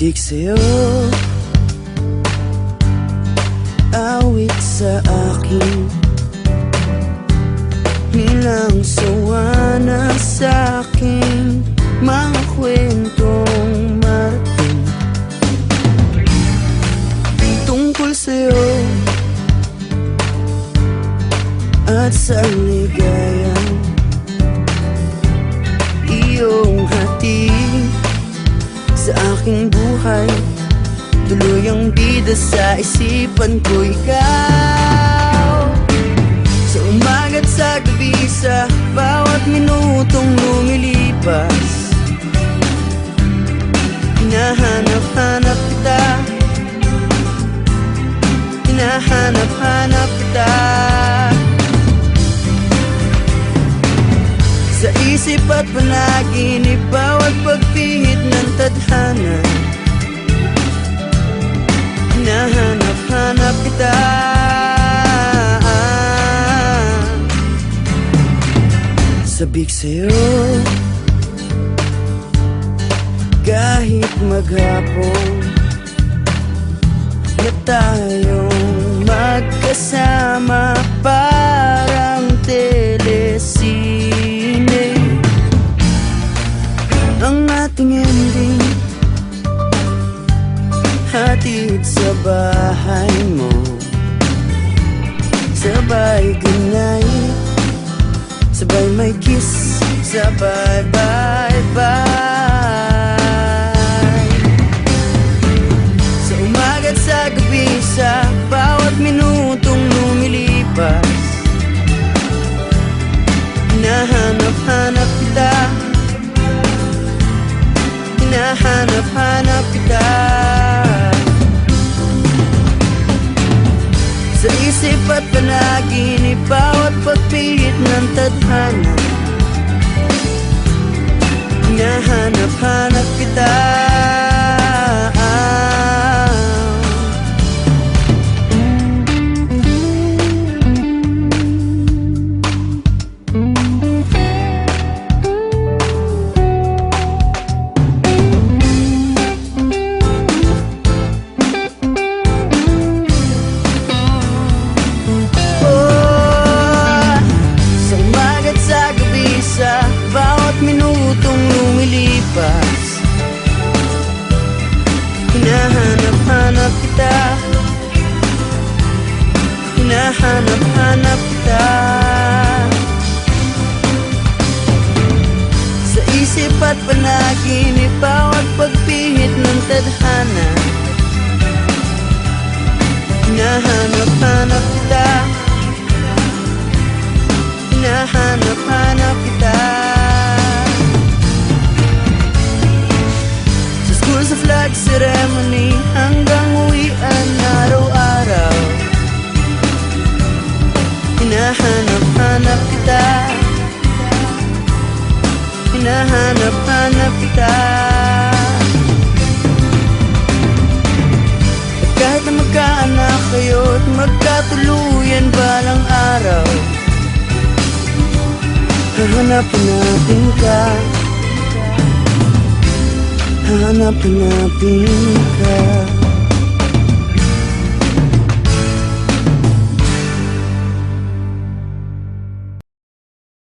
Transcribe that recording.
Sabik sa'yo, awit sa akin, nilang sawa na sa'king mga kwentong marating tungkol sa'yo at sa ligayang iyong hatid sa aking buhay. Tuloy ang bida sa isipan ko, ikaw. Sa umaga't sa gabi, sa bawat minutong lumilipas, hinahanap-hanap kita, hinahanap-hanap kita. Sa isip at panaginip, bawat pagpihit ng tadhana, hinahanap-hanap kita. Sabik sa'yo, kahit maghapon na tayong magkasama, parang telesine ang ating ending. Hatid sa bahay mo, sabay ganay, sabay may kiss, sabay bye-bye. Sa umaga't sa gabi, sa bawat minutong lumilipas, hinahanap-hanap kita, hinahanap-hanap kita. Sa isip at panaginip, bawat pagpihit ng tadhana, hinahanap-hanap kita. Minutong lumilipas, hinahanap-hanap kita, hinahanap-hanap kita. Sa isip at panaginip, bawat pagpihit ng tadhana, hinahanap-hanap kita, hinahanap-hanap kita. Sa flag ceremony hanggang uwian araw-araw, hinahanap-hanap kita, hinahanap-hanap kita. At kahit na magkaanak kayo at magkatuluyan balang araw, hahanap-hanapin ka, hahanap-hanapin ka.